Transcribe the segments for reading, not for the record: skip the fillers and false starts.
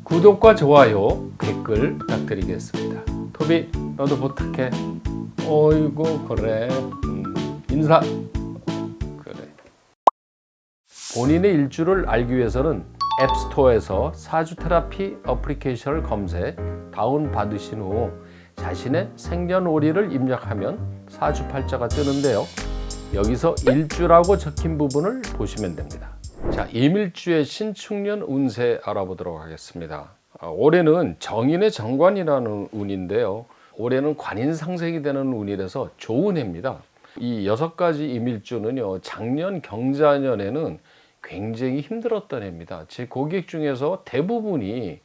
구독과 좋아요, 댓글 부탁드리겠습니다. 토비, 너도 부탁해. 어이구, 그래. 인사. 그래. 본인의 일주를 알기 위해서는 앱스토어에서 사주 테라피 어플리케이션을 검색, 다운받으신 후 자신의 생년월일을 입력하면 사주팔자가 뜨는데요. 여기서 일주라고 적힌 부분을 보시면 됩니다. 자, 임일주의 신축년 운세 알아보도록 하겠습니다. 올해는 정인의 정관이라는 운인데요. 올해는 관인상생이 되는 운이라서 좋은 해입니다. 이 6가지 임일주는요, 작년 경자년에는 굉장히 힘들었던 해입니다. 제 고객 중에서 대부분이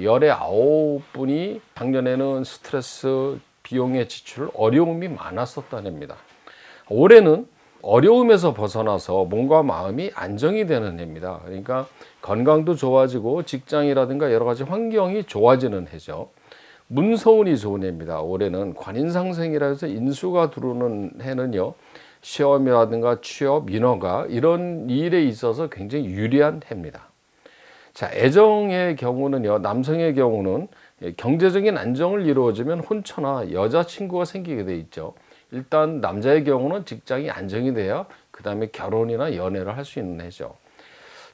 열의 9분이 작년에는 스트레스, 비용의 지출, 어려움이 많았었던 해입니다. 올해는 어려움에서 벗어나서 몸과 마음이 안정이 되는 해입니다. 그러니까 건강도 좋아지고 직장이라든가 여러 가지 환경이 좋아지는 해죠. 문서운이 좋은 해입니다. 올해는 관인상생이라 해서 인수가 들어오는 해는요, 시험이라든가 취업, 인허가 이런 일에 있어서 굉장히 유리한 해입니다. 자, 애정의 경우는요, 남성의 경우는 경제적인 안정을 이루어지면 혼처나 여자친구가 생기게 돼 있죠. 일단 남자의 경우는 직장이 안정이 돼야 그 다음에 결혼이나 연애를 할 수 있는 해죠.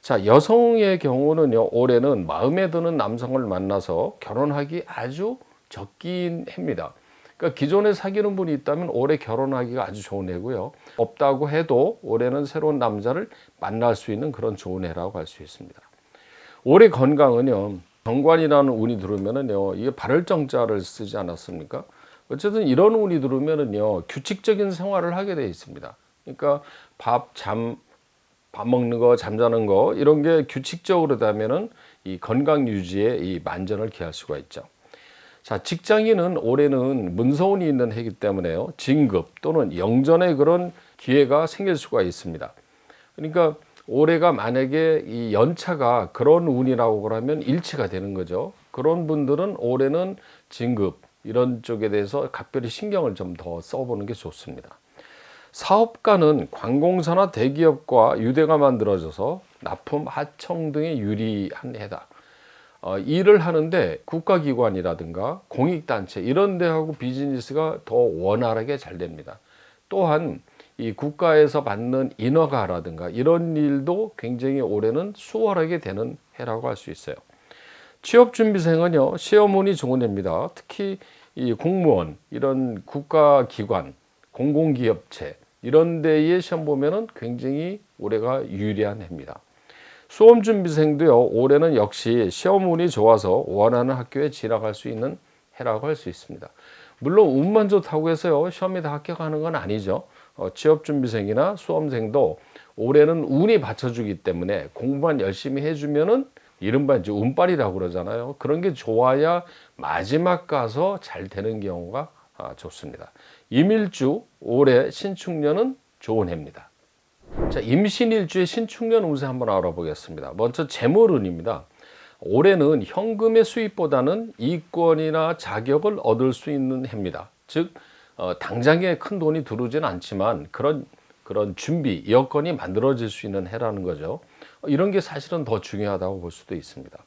자, 여성의 경우는요, 올해는 마음에 드는 남성을 만나서 결혼하기 아주 적긴 해입니다. 그러니까 기존에 사귀는 분이 있다면 올해 결혼하기가 아주 좋은 해고요. 없다고 해도 올해는 새로운 남자를 만날 수 있는 그런 좋은 해라고 할 수 있습니다. 올해 건강은요, 정관이라는 운이 들어오면은요, 이게 발을정자를 쓰지 않았습니까? 어쨌든 이런 운이 들어오면은요, 규칙적인 생활을 하게 되어 있습니다. 그러니까 밥 먹는 거, 잠자는 거 이런 게 규칙적으로 되면은 이 건강 유지에 이 만전을 기할 수가 있죠. 자, 직장인은 올해는 문서운이 있는 해이기 때문에요, 진급 또는 영전의 그런 기회가 생길 수가 있습니다. 그러니까 올해가 만약에 이 연차가 그런 운이라고 그러면 일치가 되는 거죠. 그런 분들은 올해는 진급 이런 쪽에 대해서 각별히 신경을 좀 더 써보는 게 좋습니다. 사업가는 관공서나 대기업과 유대가 만들어져서 납품, 하청 등에 유리한 해다. 일을 하는데 국가기관이라든가 공익단체 이런 데하고 비즈니스가 더 원활하게 잘 됩니다. 또한 이 국가에서 받는 인허가라든가 이런 일도 굉장히 올해는 수월하게 되는 해라고 할 수 있어요. 취업준비생은요, 시험운이 좋은 해입니다. 특히 이 공무원, 이런 국가기관, 공공기업체 이런 데에 시험 보면은 굉장히 올해가 유리한 해입니다. 수험준비생도요, 올해는 역시 시험운이 좋아서 원하는 학교에 진학할 수 있는 해라고 할 수 있습니다. 물론 운만 좋다고 해서요, 시험에 다 합격하는 건 아니죠. 취업준비생이나 수험생도 올해는 운이 받쳐주기 때문에 공부만 열심히 해주면은 이른바 이제 운빨이라고 그러잖아요. 그런 게 좋아야 마지막 가서 잘 되는 경우가 좋습니다. 임일주 올해 신축년은 좋은 해입니다. 자, 임신일주의 신축년 운세 한번 알아보겠습니다. 먼저 재물운입니다. 올해는 현금의 수입보다는 이권이나 자격을 얻을 수 있는 해입니다. 즉 당장에 큰 돈이 들어오지는 않지만 그런 준비, 여건이 만들어질 수 있는 해라는 거죠. 이런 게 사실은 더 중요하다고 볼 수도 있습니다.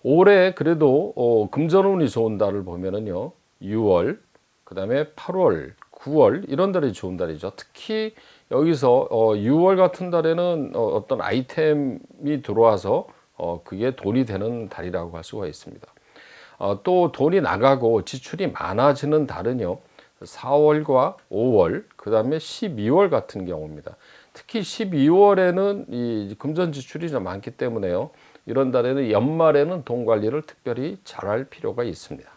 올해 그래도 금전운이 좋은 달을 보면은요, 6월, 그 다음에 8월, 9월 이런 달이 좋은 달이죠. 특히 여기서 6월 같은 달에는 어떤 아이템이 들어와서 그게 돈이 되는 달이라고 할 수가 있습니다. 또 돈이 나가고 지출이 많아지는 달은요, 4월과 5월, 그 다음에 12월 같은 경우입니다. 특히 12월에는 이 금전 지출이 좀 많기 때문에요, 이런 달에는 연말에는 돈 관리를 특별히 잘할 필요가 있습니다.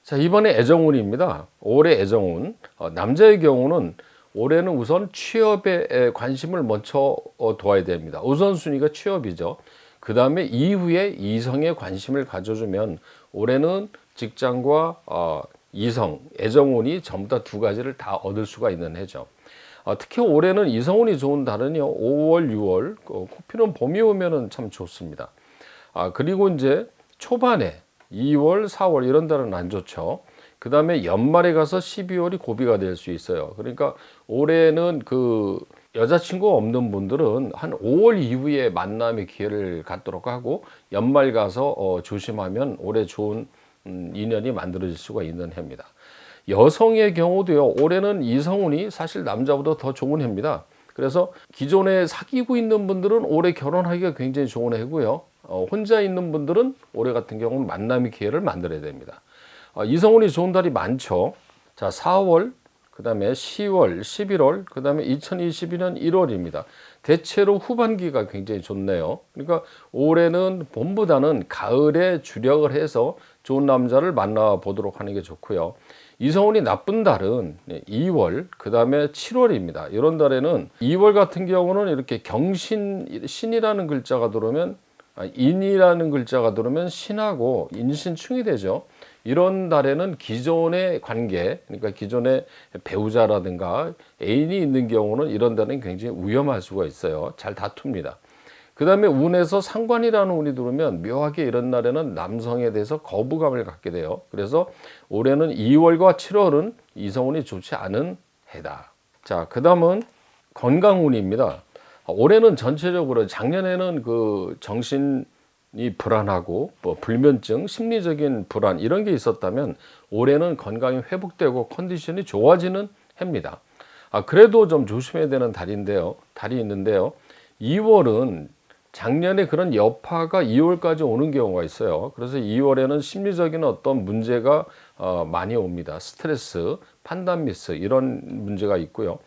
자, 이번에 애정운입니다. 올해 애정운, 남자의 경우는 올해는 우선 취업에 관심을 먼저 둬야 됩니다. 우선순위가 취업이죠. 그 다음에 이후에 이성에 관심을 가져주면 올해는 직장과 이성, 애정운이 전부 다 두 가지를 다 얻을 수가 있는 해죠. 특히 올해는 이성운이 좋은 달은요, 5월, 6월, 코피는 봄이 오면은 참 좋습니다. 그리고 이제 초반에 2월, 4월 이런 달은 안 좋죠. 그 다음에 연말에 가서 12월이 고비가 될 수 있어요. 그러니까 올해는 그 여자친구 없는 분들은 한 5월 이후에 만남의 기회를 갖도록 하고 연말 가서 조심하면 올해 좋은 인연이 만들어질 수가 있는 해입니다. 여성의 경우도요, 올해는 이성운이 사실 남자보다 더 좋은 해입니다. 그래서 기존에 사귀고 있는 분들은 올해 결혼하기가 굉장히 좋은 해고요. 혼자 있는 분들은 올해 같은 경우는 만남의 기회를 만들어야 됩니다. 이성운이 좋은 달이 많죠. 자, 4월, 그 다음에 10월, 11월, 그 다음에 2022년 1월입니다. 대체로 후반기가 굉장히 좋네요. 그러니까 올해는 봄보다는 가을에 주력을 해서 좋은 남자를 만나보도록 하는 게 좋고요. 이성운이 나쁜 달은 2월, 그 다음에 7월입니다. 이런 달에는 2월 같은 경우는 이렇게 신이라는 글자가 들어오면, 인이라는 글자가 들어오면 신하고 인신충이 되죠. 이런 달에는 기존의 관계, 그러니까 기존의 배우자라든가 애인이 있는 경우는 이런 달은 굉장히 위험할 수가 있어요. 잘 다툽니다. 그 다음에 운에서 상관이라는 운이 들어오면 묘하게 이런 날에는 남성에 대해서 거부감을 갖게 돼요. 그래서 올해는 2월과 7월은 이성운이 좋지 않은 해다. 자, 그 다음은 건강운입니다. 올해는 전체적으로 작년에는 그 정신이 불안하고 뭐 불면증, 심리적인 불안 이런 게 있었다면 올해는 건강이 회복되고 컨디션이 좋아지는 해입니다. 그래도 좀 조심해야 되는 달이 있는데요. 2월은 작년에 그런 여파가 2월까지 오는 경우가 있어요. 그래서 2월에는 심리적인 어떤 문제가 많이 옵니다. 스트레스, 판단 미스 이런 문제가 있고요.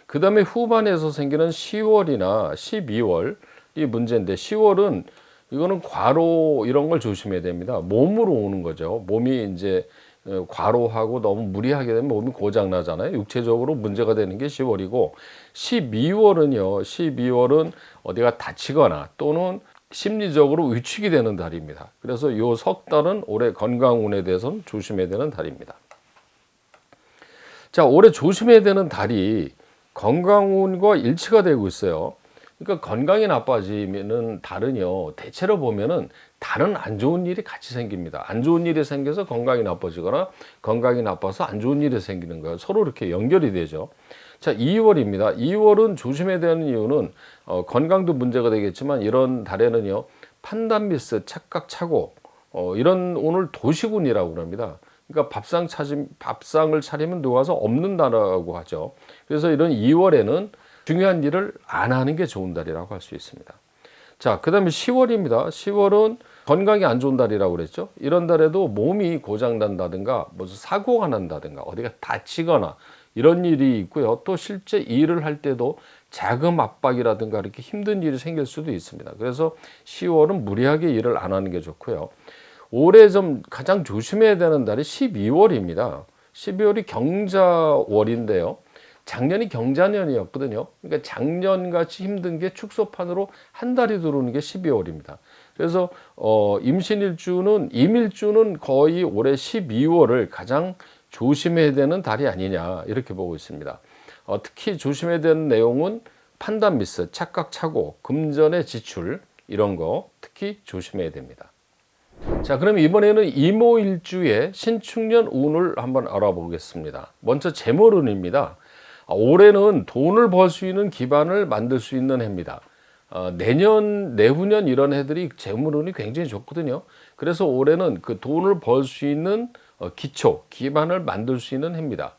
그 다음에 후반에서 생기는 10월이나 12월이 문제인데 10월은 이거는 과로 이런 걸 조심해야 됩니다. 몸으로 오는 거죠. 몸이 이제 과로하고 너무 무리하게 되면 몸이 고장 나잖아요. 육체적으로 문제가 되는 게 10월이고 12월은 어디가 다치거나 또는 심리적으로 위축이 되는 달입니다. 그래서 요 석 달은 올해 건강운에 대해서는 조심해야 되는 달입니다. 자, 올해 조심해야 되는 달이 건강운과 일치가 되고 있어요. 그러니까 건강이 나빠지면은 달은요, 대체로 보면은 다른 안 좋은 일이 같이 생깁니다. 안 좋은 일이 생겨서 건강이 나빠지거나 건강이 나빠서 안 좋은 일이 생기는 거예요. 서로 이렇게 연결이 되죠. 자, 2월입니다. 2월은 조심해야 되는 이유는 건강도 문제가 되겠지만 이런 달에는요, 판단 미스, 착각, 착오 이런 오늘 도시군이라고 합니다. 그러니까 밥상을 차리면 누가서 없는다라고 하죠. 그래서 이런 2월에는 중요한 일을 안 하는 게 좋은 달이라고 할 수 있습니다. 자, 그 다음에 10월입니다. 10월은 건강이 안 좋은 달이라고 그랬죠. 이런 달에도 몸이 고장난다든가 무슨 사고가 난다든가 어디가 다치거나 이런 일이 있고요. 또 실제 일을 할 때도 자금 압박이라든가 이렇게 힘든 일이 생길 수도 있습니다. 그래서 10월은 무리하게 일을 안 하는 게 좋고요. 올해 좀 가장 조심해야 되는 달이 12월입니다. 12월이 경자월인데요. 작년이 경자년이었거든요. 그러니까 작년같이 힘든 게 축소판으로 한 달이 들어오는 게 12월입니다. 그래서 임일주는 거의 올해 12월을 가장 조심해야 되는 달이 아니냐 이렇게 보고 있습니다. 특히 조심해야 되는 내용은 판단 미스, 착각, 착오, 금전의 지출 이런 거 특히 조심해야 됩니다. 자, 그럼 이번에는 이모일주의 신축년 운을 한번 알아보겠습니다. 먼저 재물운입니다. 올해는 돈을 벌 수 있는 기반을 만들 수 있는 해입니다. 내년, 내후년 이런 해들이 재물운이 굉장히 좋거든요. 그래서 올해는 그 돈을 벌 수 있는 기반을 만들 수 있는 해입니다.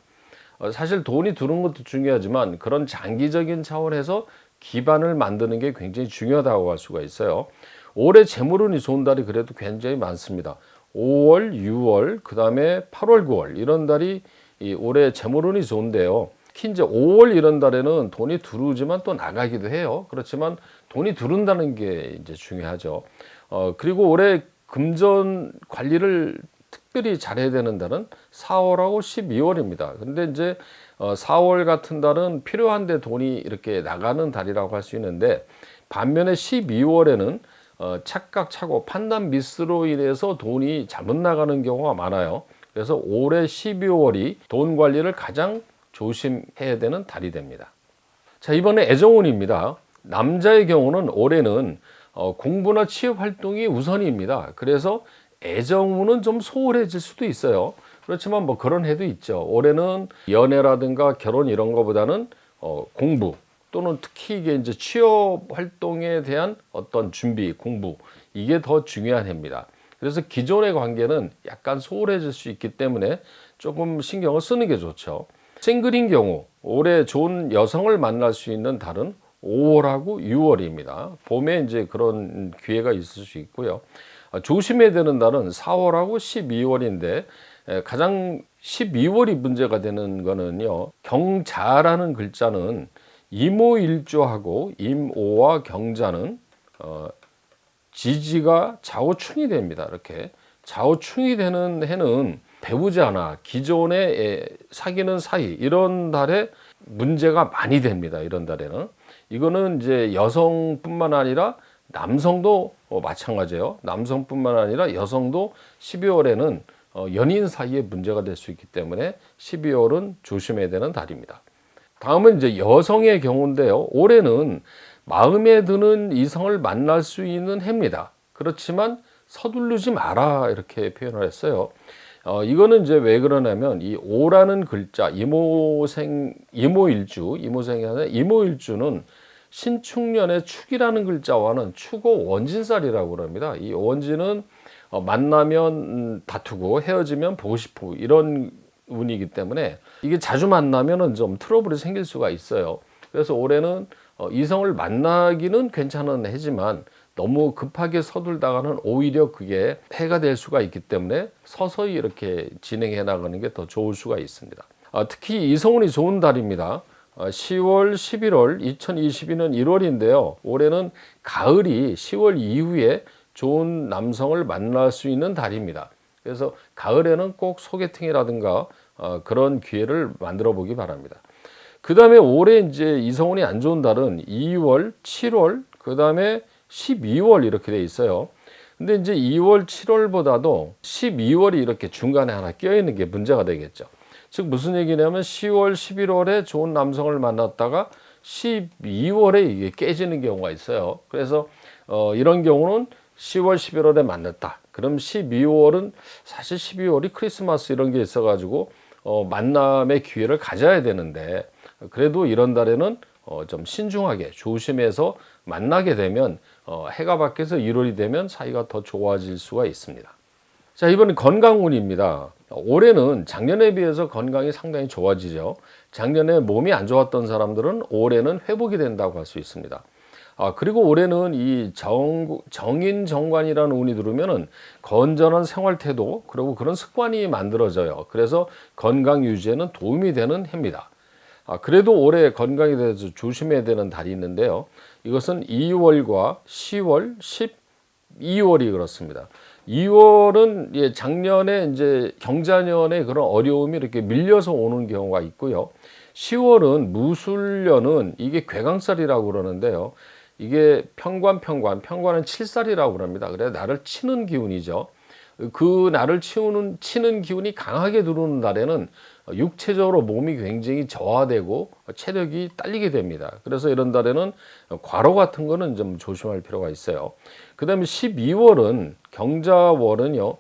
사실 돈이 드는 것도 중요하지만 그런 장기적인 차원에서 기반을 만드는 게 굉장히 중요하다고 할 수가 있어요. 올해 재물운이 좋은 달이 그래도 굉장히 많습니다. 5월, 6월, 그 다음에 8월, 9월 이런 달이 올해 재물운이 좋은데요. 특히 이제 5월 이런 달에는 돈이 들어오지만 또 나가기도 해요. 그렇지만 돈이 들어온다는 게 이제 중요하죠. 그리고 올해 금전 관리를 특별히 잘해야 되는 달은 4월하고 12월입니다. 근데 이제 4월 같은 달은 필요한데 돈이 이렇게 나가는 달이라고 할 수 있는데 반면에 12월에는 착각, 착오, 판단 미스로 인해서 돈이 잘못 나가는 경우가 많아요. 그래서 올해 12월이 돈 관리를 가장 조심해야 되는 달이 됩니다. 자, 이번에 애정운입니다. 남자의 경우는 올해는 공부나 취업 활동이 우선입니다. 그래서 애정운은 좀 소홀해질 수도 있어요. 그렇지만 뭐 그런 해도 있죠. 올해는 연애라든가 결혼 이런 거보다는 공부, 또는 특히 이게 이제 취업 활동에 대한 어떤 준비, 공부 이게 더 중요한 해입니다. 그래서 기존의 관계는 약간 소홀해질 수 있기 때문에 조금 신경을 쓰는 게 좋죠. 싱글인 경우 올해 좋은 여성을 만날 수 있는 달은 5월하고 6월입니다. 봄에 이제 그런 기회가 있을 수 있고요. 조심해야 되는 달은 4월하고 12월인데 가장 12월이 문제가 되는 거는요. 경자라는 글자는 임오일주하고 임오와 경자는 지지가 좌우충이 됩니다. 이렇게 좌우충이 되는 해는 배우자나 기존에 사귀는 사이 이런 달에 문제가 많이 됩니다. 이런 달에는 이거는 이제 여성뿐만 아니라 남성도 마찬가지예요. 남성뿐만 아니라 여성도 12월에는 연인 사이에 문제가 될 수 있기 때문에 12월은 조심해야 되는 달입니다. 다음은 이제 여성의 경우인데요. 올해는 마음에 드는 이성을 만날 수 있는 해입니다. 그렇지만 서두르지 마라 이렇게 표현을 했어요. 이거는 이제 왜 그러냐면 이 오라는 글자 이모생이 아니라 이모일주는 신축년의 축이라는 글자와는 축오 원진살이라고 합니다. 이 원진은 만나면 다투고 헤어지면 보고 싶고 이런 운이기 때문에 이게 자주 만나면은 좀 트러블이 생길 수가 있어요. 그래서 올해는 이성을 만나기는 괜찮은 해지만 너무 급하게 서둘다가는 오히려 그게 해가 될 수가 있기 때문에 서서히 이렇게 진행해 나가는 게 더 좋을 수가 있습니다. 특히 이성운이 좋은 달입니다. 10월, 11월, 2022년 1월인데요. 올해는 가을이 10월 이후에 좋은 남성을 만날 수 있는 달입니다. 그래서 가을에는 꼭 소개팅이라든가 그런 기회를 만들어 보기 바랍니다. 그 다음에 올해 이제 이성운이 안 좋은 달은 2월, 7월, 그 다음에 12월 이렇게 돼 있어요. 근데 이제 2월, 7월보다도 12월이 이렇게 중간에 하나 껴 있는 게 문제가 되겠죠. 즉 무슨 얘기냐면 10월, 11월에 좋은 남성을 만났다가 12월에 이게 깨지는 경우가 있어요. 그래서 이런 경우는 10월, 11월에 만났다. 그럼 12월은 사실 12월이 크리스마스 이런 게 있어가지고 만남의 기회를 가져야 되는데 그래도 이런 달에는 좀 신중하게 조심해서 만나게 되면 해가 밖에서 1월이 되면 사이가 더 좋아질 수가 있습니다. 자, 이번엔 건강운입니다. 올해는 작년에 비해서 건강이 상당히 좋아지죠. 작년에 몸이 안 좋았던 사람들은 올해는 회복이 된다고 할 수 있습니다. 그리고 올해는 이 정인정관이라는 운이 들어오면은 건전한 생활태도 그리고 그런 습관이 만들어져요. 그래서 건강 유지에는 도움이 되는 해입니다. 그래도 올해 건강에 대해서 조심해야 되는 달이 있는데요. 이것은 2월과 10월, 12월이 그렇습니다. 2월은 작년에 이제 경자년에 그런 어려움이 이렇게 밀려서 오는 경우가 있고요. 10월은 무술년은 이게 괴강살이라고 그러는데요. 이게 평관은 칠살이라고 합니다. 그래서 나를 치는 기운이죠. 그 나를 치는 기운이 강하게 들어오는 날에는 육체적으로 몸이 굉장히 저하되고 체력이 딸리게 됩니다. 그래서 이런 달에는 과로 같은 거는 좀 조심할 필요가 있어요. 그 다음에 12월은 경자월은요.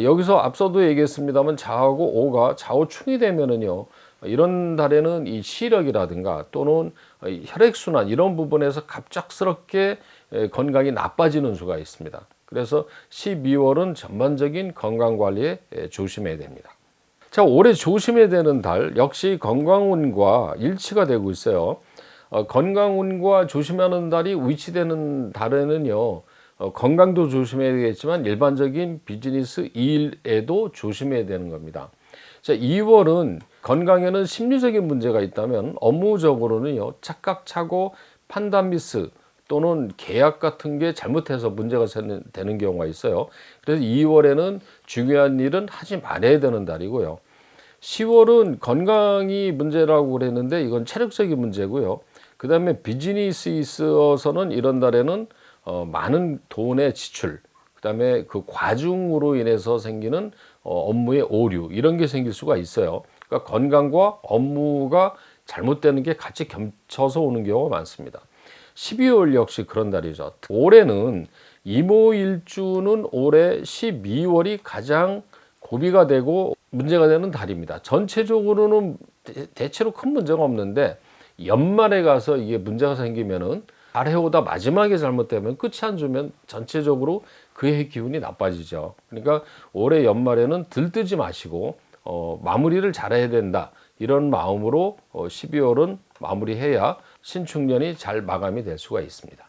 여기서 앞서도 얘기했습니다만 자하고 오가 좌우충이 되면은요. 이런 달에는 이 시력이라든가 또는 혈액순환 이런 부분에서 갑작스럽게 건강이 나빠지는 수가 있습니다. 그래서 12월은 전반적인 건강관리에 조심해야 됩니다. 자, 올해 조심해야 되는 달 역시 건강운과 일치가 되고 있어요. 건강운과 조심하는 달이 위치되는 달에는요. 건강도 조심해야 되겠지만 일반적인 비즈니스 일에도 조심해야 되는 겁니다. 자, 2월은 건강에는 심리적인 문제가 있다면 업무적으로는요. 착각차고 판단 미스 또는 계약 같은 게 잘못해서 문제가 되는 경우가 있어요. 그래서 2월에는 중요한 일은 하지 말아야 되는 달이고요. 10월은 건강이 문제라고 그랬는데 이건 체력적인 문제고요. 그 다음에 비즈니스에 있어서는 이런 달에는 많은 돈의 지출, 그 다음에 그 과중으로 인해서 생기는 업무의 오류 이런 게 생길 수가 있어요. 그러니까 건강과 업무가 잘못되는 게 같이 겹쳐서 오는 경우가 많습니다. 12월 역시 그런 달이죠. 올해는 이모일주는 올해 12월이 가장 고비가 되고 문제가 되는 달입니다. 전체적으로는 대체로 큰 문제가 없는데 연말에 가서 이게 문제가 생기면은 잘 해오다 마지막에 잘못되면 끝이 안 좋으면 전체적으로 그 해의 기운이 나빠지죠. 그러니까 올해 연말에는 들뜨지 마시고 마무리를 잘해야 된다. 이런 마음으로 12월은 마무리해야 신축년이 잘 마감이 될 수가 있습니다.